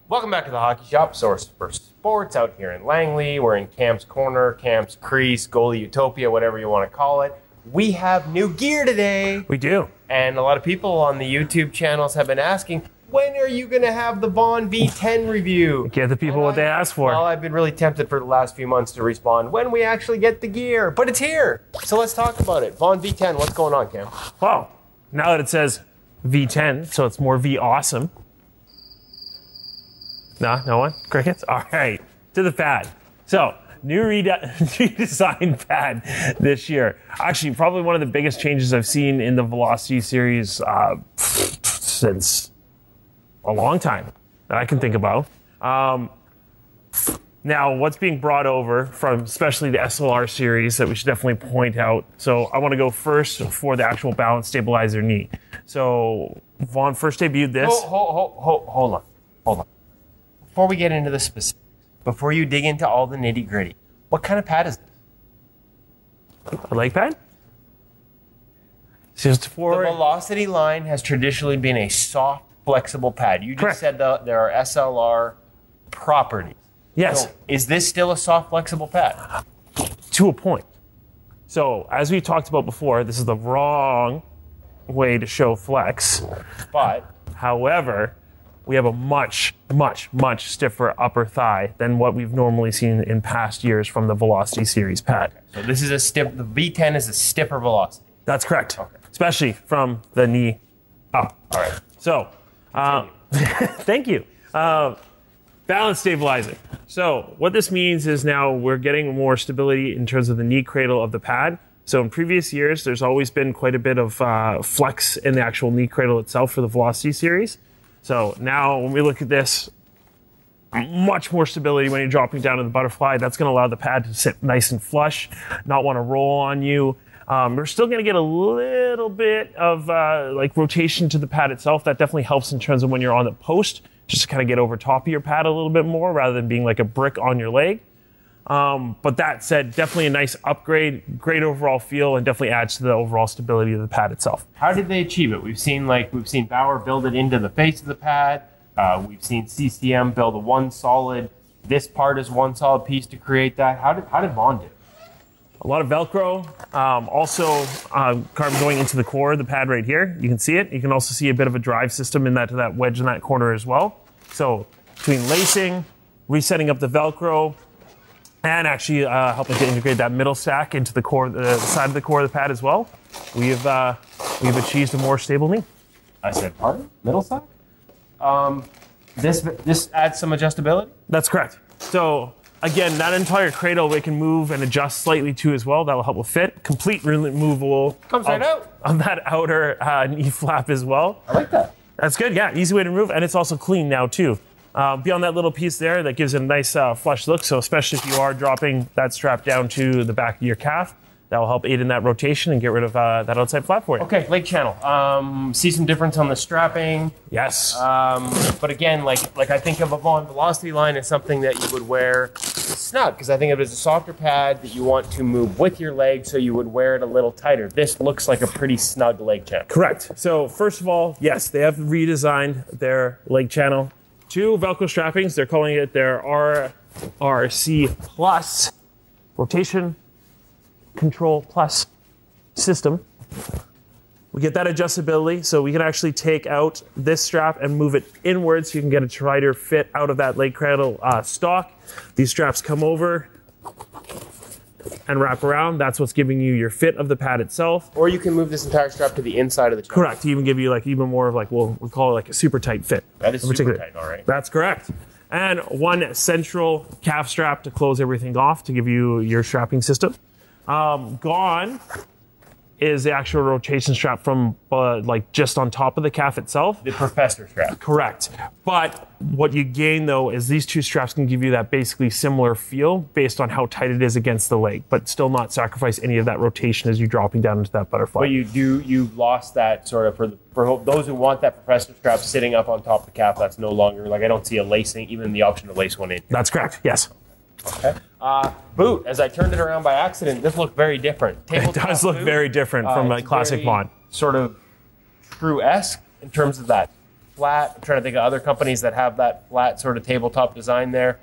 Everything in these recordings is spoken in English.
Welcome back to the Hockey Shop, source for sports out here in Langley. We're in Camp's Corner, Camp's Crease, Goalie Utopia, whatever you want to call it. We have new gear today. We do. And a lot of people on the YouTube channels have been asking, when are you going to have the Vaughn V10 review? Give the people what they asked for. Well, I've been really tempted for the last few months to respond when we actually get the gear, but it's here. So let's talk about it. Vaughn V10, what's going on, Cam? Well, now that it says V10, so it's more V awesome. No one? Crickets? All right, to the pad. So, new redesigned pad this year. Actually, probably one of the biggest changes I've seen in the Velocity series since a long time that I can think about. Now, what's being brought over from especially the SLR series that we should definitely point out. So I want to go first for the actual balance stabilizer knee. So Vaughn first debuted this. Hold on. Before we get into the specifics, before you dig into all the nitty gritty, what kind of pad is this? A leg pad? It's just for the Velocity line has traditionally been a soft, flexible pad. You just Correct. said there are SLR properties. Yes. So is this still a soft, flexible pad? To a point. So as we talked about before, this is the wrong way to show flex. But However, we have a much stiffer upper thigh than what we've normally seen in past years from the Velocity series pad. so this is the V10 is a stiffer Velocity. That's correct. Okay. Especially from the knee up. All right. So, thank you. Balance stabilizer. So what this means is now we're getting more stability in terms of the knee cradle of the pad. So in previous years, there's always been quite a bit of flex in the actual knee cradle itself for the Velocity series. So now when we look at this, much more stability when you're dropping down to the butterfly. That's going to allow the pad to sit nice and flush, not want to roll on you. We're still going to get a little bit of like rotation to the pad itself. That definitely helps in terms of when you're on the post, just to kind of get over top of your pad a little bit more rather than being like a brick on your leg. But that said, definitely a nice upgrade, great overall feel, and definitely adds to the overall stability of the pad itself. How did they achieve it? We've seen Bauer build it into the face of the pad. We've seen CCM build this part is one solid piece to create that. How did Vaughn do it? A lot of Velcro, also carbon going into the core of the pad right here. You can see it. You can also see a bit of a drive system in that wedge in that corner as well. So between lacing, resetting up the Velcro, and actually helping to integrate that middle stack into the core, the side of the core of the pad as well, we've achieved a more stable knee. I said, pardon? Middle stack? This adds some adjustability? That's correct. So again, that entire cradle we can move and adjust slightly to as well. That will help with fit. Complete removable. Comes right out. On that outer knee flap as well. I like that. That's good, yeah. Easy way to remove, and it's also clean now too. Beyond that little piece there, that gives it a nice flush look. So especially if you are dropping that strap down to the back of your calf, that will help aid in that rotation and get rid of that outside flap for you. Okay, leg channel. See some difference on the strapping. Yes. But again, like I think of a Vaughn Velocity line as something that you would wear snug, because I think of it as a softer pad that you want to move with your leg, so you would wear it a little tighter. This looks like a pretty snug leg channel. Correct. So first of all, yes, they have redesigned their leg channel. 2 Velcro strappings. They're calling it their RRC Plus Rotation Control Plus system. We get that adjustability, so we can actually take out this strap and move it inwards so you can get a tighter fit out of that leg cradle stock. These straps come over and wrap around. That's what's giving you your fit of the pad itself. Or you can move this entire strap to the inside of the channel. Correct. To even give you like even more of like, we'll call it like a super tight fit. That is super tight, all right. That's correct. And 1 central calf strap to close everything off to give you your strapping system. Gone is the actual rotation strap from like just on top of the calf itself. The professor strap. Correct. But what you gain though is these 2 straps can give you that basically similar feel based on how tight it is against the leg, but still not sacrifice any of that rotation as you're dropping down into that butterfly. But you've lost that sort of for those who want that professor strap sitting up on top of the calf. That's no longer, like, I don't see a lacing, even the option to lace one in. That's correct. Yes. Okay. Boot, as I turned it around by accident, this looked very different. It does look very different from a classic Vaughn. Sort of true-esque in terms of that flat. I'm trying to think of other companies that have that flat sort of tabletop design there.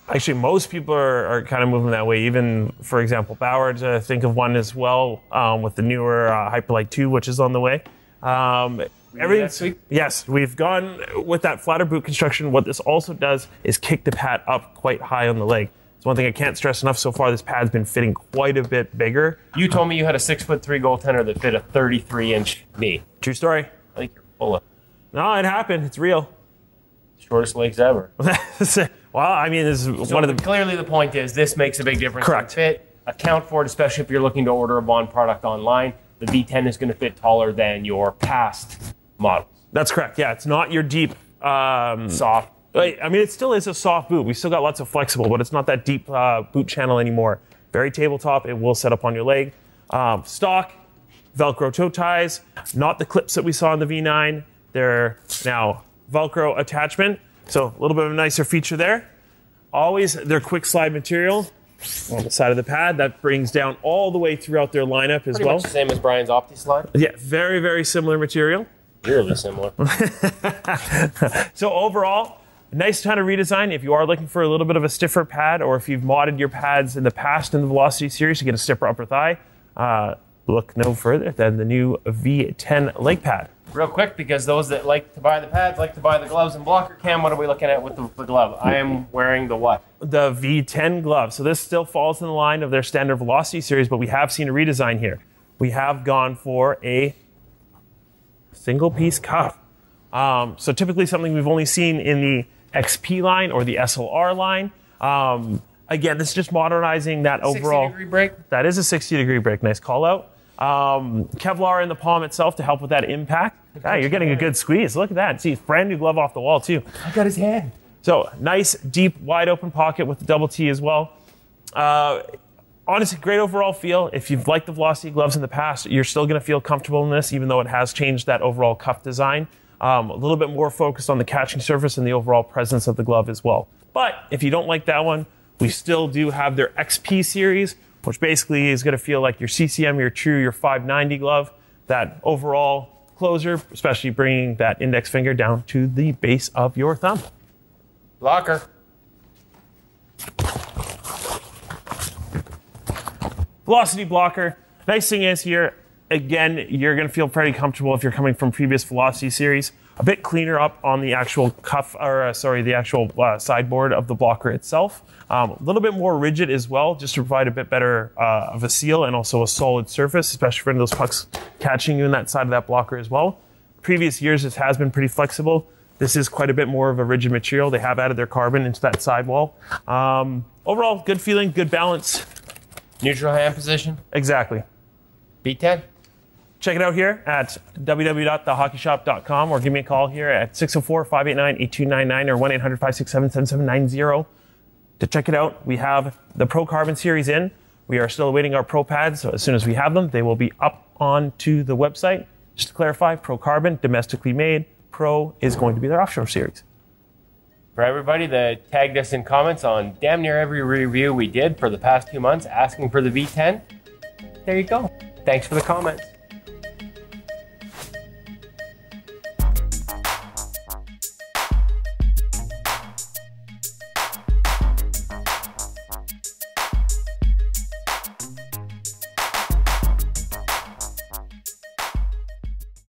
Actually, most people are kind of moving that way. Even, for example, Bauer, to think of one as well, with the newer Hyperlight 2, which is on the way. Yes, we've gone with that flatter boot construction. What this also does is kick the pad up quite high on the leg. It's one thing I can't stress enough so far. This pad's been fitting quite a bit bigger. You told me you had a 6'3" goaltender that fit a 33-inch knee. True story. I think you're full of. No, it happened. It's real. Shortest legs ever. Well, I mean, this is so one of the. Clearly, the point is this makes a big difference. Correct. In fit. Account for it, especially if you're looking to order a Vaughn product online. The V10 is going to fit taller than your past models. That's correct. Yeah, it's not your deep, soft. I mean, it still is a soft boot. We still got lots of flexible, but it's not that deep boot channel anymore. Very tabletop. It will set up on your leg. Stock, Velcro toe ties, not the clips that we saw in the V9. They're now Velcro attachment. So a little bit of a nicer feature there. Always their quick slide material on the side of the pad. That brings down all the way throughout their lineup as Pretty well. much the same as Brian's Opti slide. Yeah, very, very similar material. Really similar. So overall, a nice ton of redesign. If you are looking for a little bit of a stiffer pad, or if you've modded your pads in the past in the Velocity series to get a stiffer upper thigh, look no further than the new V10 leg pad. Real quick, because those that like to buy the pads like to buy the gloves and blocker cam, what are we looking at with the glove? I am wearing the what? The V10 glove. So this still falls in the line of their standard Velocity series, but we have seen a redesign here. We have gone for a single piece cuff. So typically something we've only seen in the XP line or the SLR line. Again, this is just modernizing that overall. 60-degree break? That is a 60-degree break. Nice call out. Kevlar in the palm itself to help with that impact. Ah, you're getting a good squeeze. Look at that. See, brand new glove off the wall too. I got his hand. So nice, deep, wide open pocket with the double T as well. Honestly, great overall feel. If you've liked the Velocity gloves in the past, you're still going to feel comfortable in this, even though it has changed that overall cuff design. A little bit more focused on the catching surface and the overall presence of the glove as well. But if you don't like that one, we still do have their XP series, which basically is going to feel like your CCM, your True, your 590 glove. That overall closer, especially bringing that index finger down to the base of your thumb. Blocker. Velocity blocker. Nice thing is here, again, you're going to feel pretty comfortable if you're coming from previous Velocity series. A bit cleaner up on the actual cuff, or the actual sideboard of the blocker itself. A little bit more rigid as well, just to provide a bit better of a seal and also a solid surface, especially for those pucks catching you in that side of that blocker as well. Previous years, this has been pretty flexible. This is quite a bit more of a rigid material. They have added their carbon into that sidewall. Overall, good feeling, good balance. Neutral hand position. Exactly. V10. Check it out here at www.thehockeyshop.com or give me a call here at 604-589-8299 or 1-800-567-7790 to check it out. We have the Pro Carbon series in. We are still awaiting our Pro pads, so as soon as we have them, they will be up onto the website. Just to clarify, Pro Carbon, domestically made. Pro is going to be their offshore series. For everybody that tagged us in comments on damn near every review we did for the past 2 months asking for the V10, there you go. Thanks for the comments.